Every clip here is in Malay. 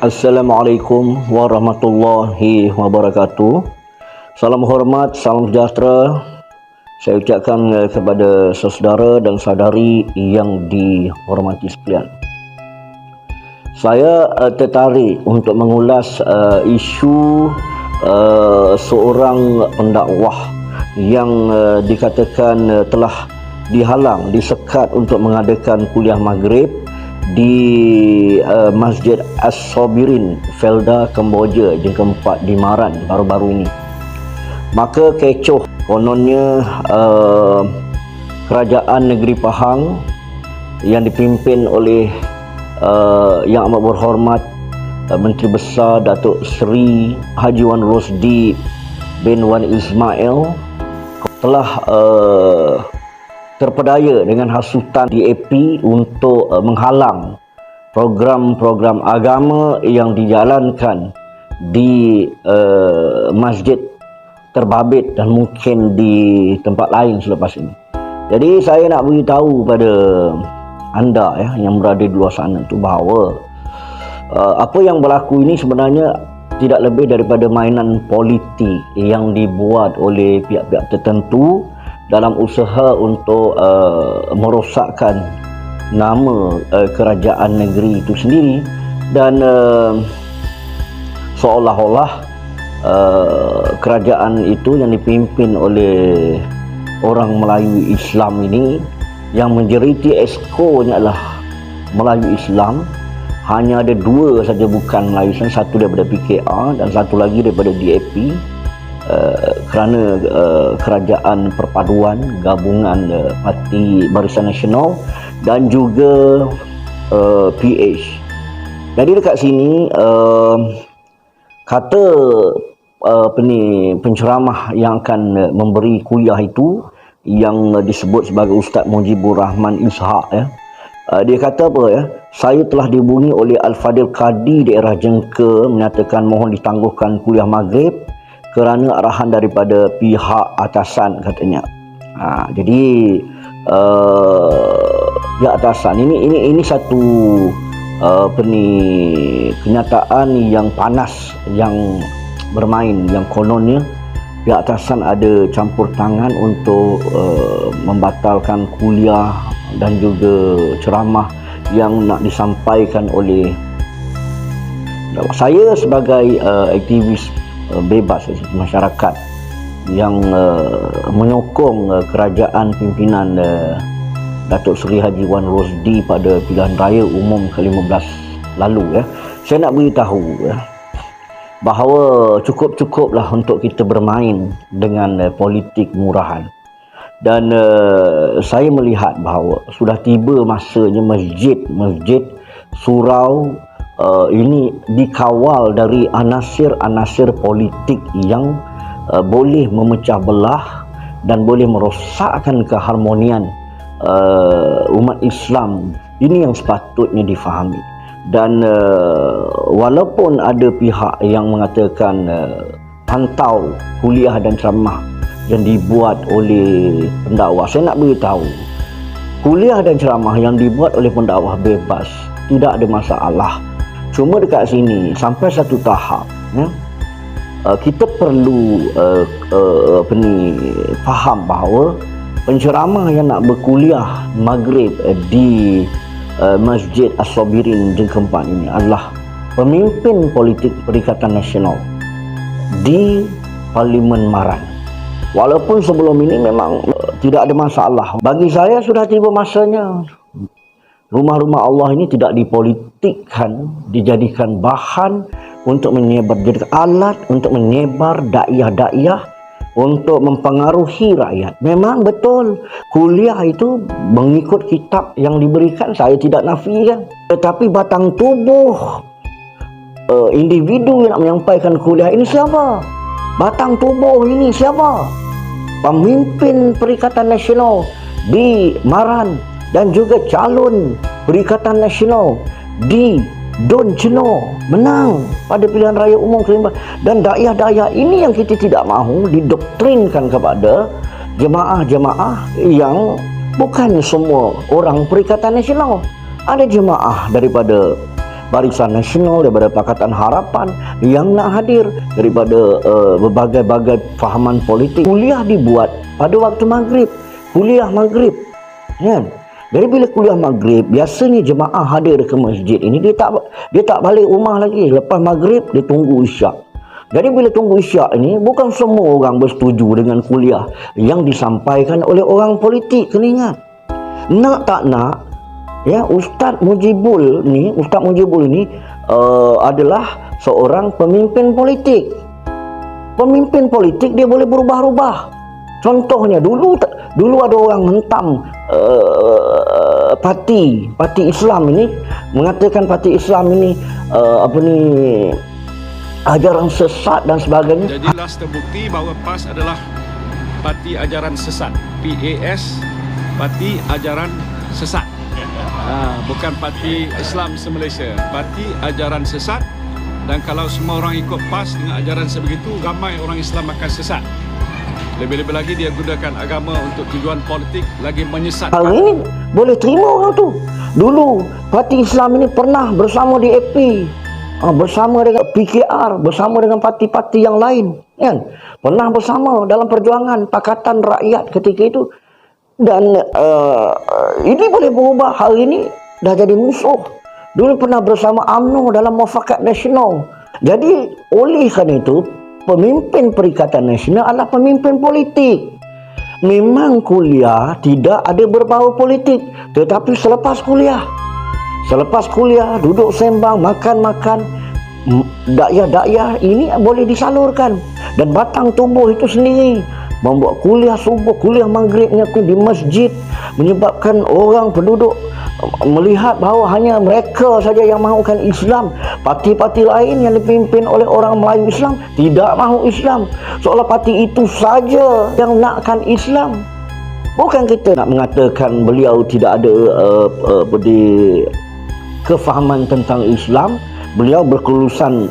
Assalamualaikum warahmatullahi wabarakatuh. Salam hormat, salam sejahtera saya ucapkan kepada saudara dan saudari yang dihormati sekalian. Saya tertarik untuk mengulas isu seorang pendakwah yang dikatakan telah dihalang, disekat untuk mengadakan kuliah maghrib di Masjid As-Sabirin, Felda, Kemboja, jengka 4 di Maran baru-baru ini. Maka kecoh kononnya kerajaan negeri Pahang yang dipimpin oleh Yang Amat Berhormat Menteri Besar Datuk Seri Haji Wan Rosdi bin Wan Ismail telah terpedaya dengan hasutan DAP untuk menghalang program-program agama yang dijalankan di masjid terbabit dan mungkin di tempat lain selepas ini. Jadi saya nak beritahu pada anda yang berada di luar sana tu bahawa apa yang berlaku ini sebenarnya tidak lebih daripada mainan politik yang dibuat oleh pihak-pihak tertentu dalam usaha untuk merosakkan nama kerajaan negeri itu sendiri, dan seolah-olah kerajaan itu yang dipimpin oleh orang Melayu Islam ini, yang menjeriti esko-nya adalah Melayu Islam, hanya ada 2 saja bukan Melayu Islam, satu daripada PKR dan satu lagi daripada DAP, kerana kerajaan perpaduan gabungan Parti Barisan Nasional dan juga PH. Jadi dekat sini kata penceramah yang akan memberi kuliah itu yang disebut sebagai Ustaz Mujibur Rahman Ishak dia kata apa saya telah dihubungi oleh Al-Fadil Qadi daerah Jengka menyatakan mohon ditangguhkan kuliah maghrib kerana arahan daripada pihak atasan katanya. Jadi pihak atasan ini satu kenyataan yang panas yang bermain, yang kononnya pihak atasan ada campur tangan untuk membatalkan kuliah dan juga ceramah yang nak disampaikan oleh saya sebagai aktivis bebas masyarakat yang menyokong kerajaan pimpinan Datuk Seri Haji Wan Rosdi pada pilihan raya umum ke-15 lalu saya nak beritahu bahawa cukup-cukuplah untuk kita bermain dengan politik murahan. Dan saya melihat bahawa sudah tiba masanya masjid surau ini dikawal dari anasir-anasir politik yang boleh memecah belah dan boleh merosakkan keharmonian umat Islam. Ini yang sepatutnya difahami. Dan walaupun ada pihak yang mengatakan pantau kuliah dan ceramah yang dibuat oleh pendakwa, saya nak beritahu kuliah dan ceramah yang dibuat oleh pendakwa bebas, tidak ada masalah. Cuma dekat sini sampai satu tahap kita perlu faham bahawa penceramah yang nak berkuliah maghrib di Masjid As-Sabirin jengka 4 ini adalah pemimpin politik Perikatan Nasional di Parlimen Maran. Walaupun sebelum ini memang tidak ada masalah, bagi saya sudah tiba masanya rumah-rumah Allah ini tidak dipolitikkan, dijadikan bahan untuk menyebar, jadi alat untuk menyebar dakwah untuk mempengaruhi rakyat. Memang betul kuliah itu mengikut kitab yang diberikan, saya tidak nafikan, tetapi batang tubuh individu yang nak menyampaikan kuliah ini siapa? Batang tubuh ini siapa? Pemimpin Perikatan Nasional di Maran dan juga calon Perikatan Nasional di Don Ceno menang pada pilihan raya umum ke-15. Dan dakwah ini yang kita tidak mahu didoktrinkan kepada jemaah-jemaah yang bukan semua orang Perikatan Nasional. Ada jemaah daripada Barisan Nasional, daripada Pakatan Harapan yang nak hadir, daripada berbagai-bagai fahaman politik. Kuliah dibuat pada waktu maghrib, kuliah maghrib, kan? Jadi bila kuliah maghrib, biasanya jemaah hadir ke masjid ini, dia tak balik rumah lagi. Lepas maghrib dia tunggu isyak. Jadi bila tunggu isyak ini, bukan semua orang bersetuju dengan kuliah yang disampaikan oleh orang politik. Kena ingat, nak tak nak, ya, Ustaz Mujibul ni adalah seorang pemimpin politik. Pemimpin politik dia boleh berubah-ubah. Contohnya dulu ada orang hentam parti Islam ini, mengatakan parti Islam ini ajaran sesat dan sebagainya. Jadilah terbukti bahawa PAS adalah parti ajaran sesat. PAS, parti ajaran sesat. Bukan parti Islam se-Malaysia, parti ajaran sesat. Dan kalau semua orang ikut PAS dengan ajaran sebegitu, ramai orang Islam akan sesat. Lebih-lebih lagi dia gunakan agama untuk tujuan politik, lagi menyesatkan. Hal ini boleh terima orang tu. Dulu parti Islam ini pernah bersama DAP, bersama dengan PKR, bersama dengan parti-parti yang lain, kan? Pernah bersama dalam perjuangan Pakatan Rakyat ketika itu. Dan ini boleh berubah. Hari ini dah jadi musuh. Dulu pernah bersama UMNO dalam Muafakat Nasional. Jadi oleh kerana itu, pemimpin Perikatan Nasional adalah pemimpin politik. Memang kuliah tidak ada berbau politik, tetapi selepas kuliah duduk sembang, makan-makan, dakyah-dakyah ini boleh disalurkan. Dan batang tubuh itu sendiri membuat kuliah subuh, kuliah maghribnya di masjid, menyebabkan orang penduduk melihat bahawa hanya mereka saja yang mahukan Islam. Parti-parti lain yang dipimpin oleh orang Melayu Islam tidak mahu Islam, seolah parti itu saja yang nakkan Islam. Bukan kita nak mengatakan beliau tidak ada kefahaman tentang Islam. Beliau berkelulusan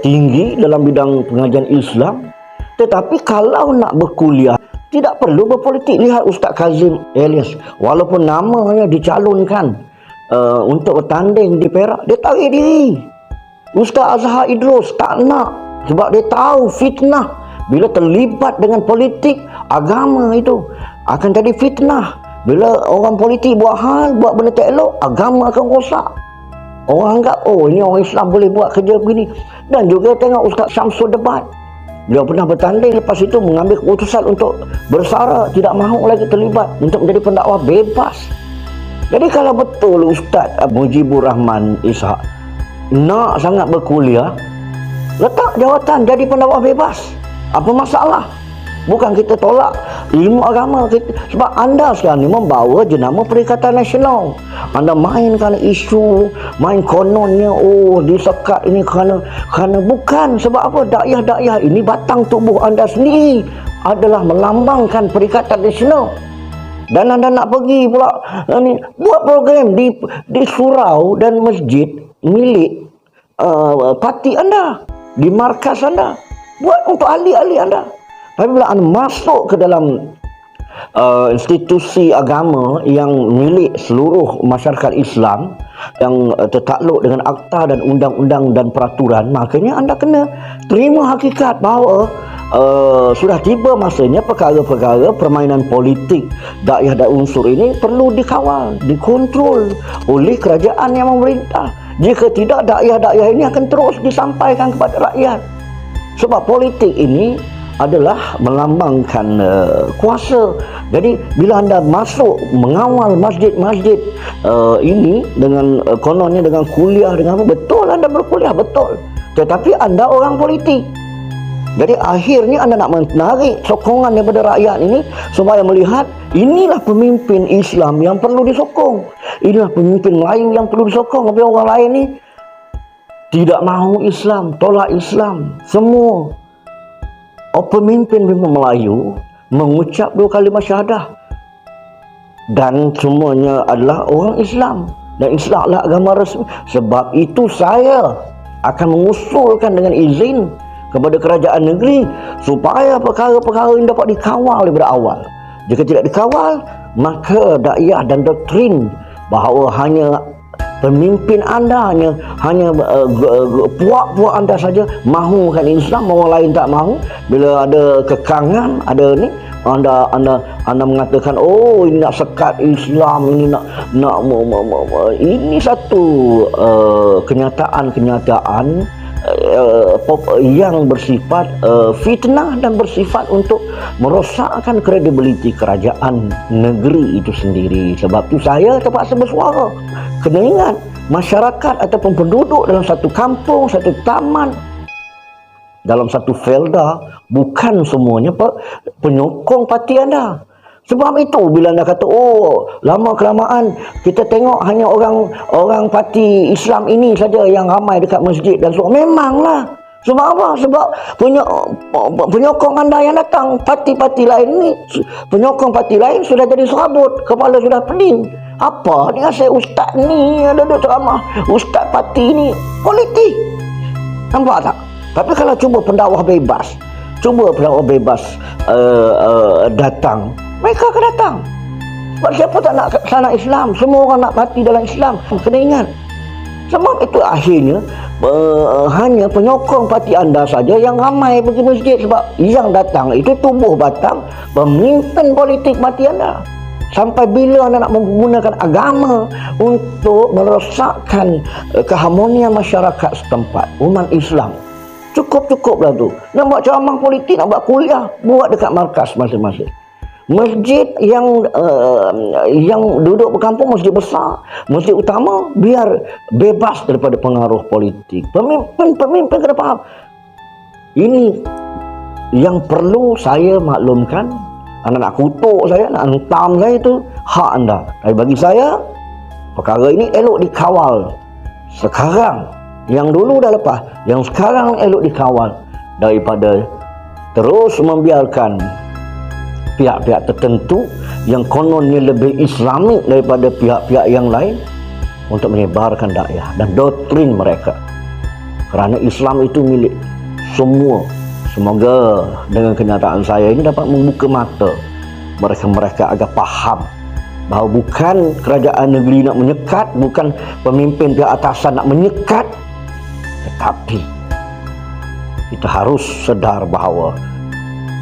tinggi dalam bidang pengajian Islam. Tetapi kalau nak berkuliah, tidak perlu berpolitik. Lihat Ustaz Kazim Elias, walaupun namanya dicalonkan untuk bertanding di Perak, dia tarik diri. Ustaz Azhar Idrus tak nak, sebab dia tahu fitnah. Bila terlibat dengan politik, agama itu akan jadi fitnah. Bila orang politik buat benda tak elok, agama akan rosak. Orang anggap, oh ini orang Islam boleh buat kerja begini. Dan juga tengok Ustaz Syamsul Debat, beliau pernah bertanding, lepas itu mengambil keputusan untuk bersara, tidak mahu lagi terlibat, untuk menjadi pendakwah bebas. Jadi kalau betul Ustaz Mujibur Rahman Ishak nak sangat berkuliah, letak jawatan jadi pendakwah bebas. Apa masalah? Bukan kita tolak ilmu agama kita, sebab anda sekarang ni membawa jenama Perikatan Nasional. Anda mainkan isu, main kononnya, oh disekat ini kerana bukan. Sebab apa? Dakyah-dakyah ini, batang tubuh anda sendiri adalah melambangkan Perikatan Nasional. Dan anda nak pergi pula buat program di surau dan masjid milik parti anda, di markas anda, buat untuk ahli-ahli anda. Tapi bila anda masuk ke dalam institusi agama yang milik seluruh masyarakat Islam, yang tertakluk dengan akta dan undang-undang dan peraturan, makanya anda kena terima hakikat bahawa sudah tiba masanya perkara-perkara permainan politik dakwah dan unsur ini perlu dikawal, dikontrol oleh kerajaan yang memerintah. Jika tidak, dakwah-dakwah ini akan terus disampaikan kepada rakyat. Sebab politik ini adalah melambangkan kuasa. Jadi bila anda masuk mengawal masjid-masjid ini dengan kononnya dengan kuliah, dengan apa, betul anda berkuliah, betul, tetapi anda orang politik. Jadi akhirnya anda nak menarik sokongan daripada rakyat ini supaya melihat inilah pemimpin Islam yang perlu disokong, inilah pemimpin Melayu yang perlu disokong. Tapi orang lain ni tidak mahu Islam, tolak Islam. Semua pemimpin Melayu mengucap 2 kalimah syahadah dan semuanya adalah orang Islam, dan Islam adalah agama resmi. Sebab itu saya akan mengusulkan dengan izin kepada kerajaan negeri supaya perkara-perkara ini dapat dikawal daripada awal. Jika tidak dikawal, maka dakwah dan doktrin bahawa hanya Pemimpin anda hanya puak-puak anda saja mahukan Islam, orang lain tak mahu. Bila ada kekangan, ada ni, anda mengatakan, oh ini nak sekat Islam, ini nak ini satu kenyataan yang bersifat fitnah dan bersifat untuk merosakkan kredibiliti kerajaan negeri itu sendiri. Sebab itu saya terpaksa bersuara. Kena ingat, masyarakat ataupun penduduk dalam satu kampung, satu taman, dalam satu felda bukan semuanya penyokong parti anda. Sebab itu bila anda kata, oh lama kelamaan kita tengok hanya orang parti Islam ini saja yang ramai dekat masjid dan so, memanglah. Sebab apa? Sebab penyokong anda yang datang parti-parti lain ni, penyokong parti lain sudah jadi serabut, kepala sudah pening. Apa ni saya ustaz ni ada ceramah, ustaz parti ni politik. Nampak tak? Tapi kalau cuba pendakwah bebas, datang, mereka akan datang. Sebab siapa tak nak sana Islam? Semua orang nak parti dalam Islam. Kena ingat. Sebab itu akhirnya hanya penyokong parti anda saja yang ramai pergi masjid. Sebab yang datang itu tubuh batang pemimpin politik parti anda. Sampai bila anda nak menggunakan agama untuk merosakkan keharmonian masyarakat setempat, umat Islam. Cukup-cukuplah tu. Nak buat ceramah politik, nak buat kuliah, buat dekat markas masing-masing. Masjid yang duduk berkampung, masjid besar, masjid utama, biar bebas daripada pengaruh politik. Pemimpin kena faham. Ini yang perlu saya maklumkan. Anda nak kutuk saya, nak hentam saya, itu hak anda. Tapi bagi saya, perkara ini elok dikawal. Sekarang, yang dulu dah lepas, yang sekarang elok dikawal daripada terus membiarkan pihak-pihak tertentu yang kononnya lebih Islamik daripada pihak-pihak yang lain untuk menyebarkan dakwah dan doktrin mereka. Kerana Islam itu milik semua. Semoga dengan kenyataan saya ini dapat membuka mata mereka-mereka agar faham bahawa bukan kerajaan negeri nak menyekat, bukan pemimpin pihak atasan nak menyekat, tetapi kita harus sedar bahawa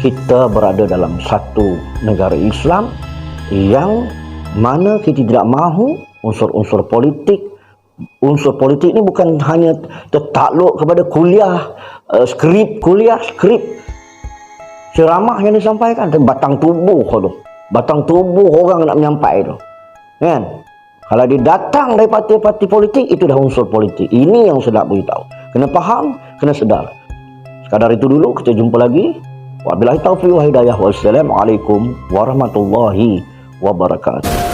kita berada dalam satu negara Islam yang mana kita tidak mahu unsur-unsur politik. Unsur politik ini bukan hanya tertakluk kepada skrip ceramah yang disampaikan, tapi batang tubuh orang nak menyampaikan tu, kan? Kalau dia datang dari parti-parti politik, itu dah unsur politik. Ini yang saya nak beritahu. Kena faham, kena sedar. Sekadar itu dulu, kita jumpa lagi. Wabillahi taufiq wal hidayah. Wassalamualaikum warahmatullahi wabarakatuh.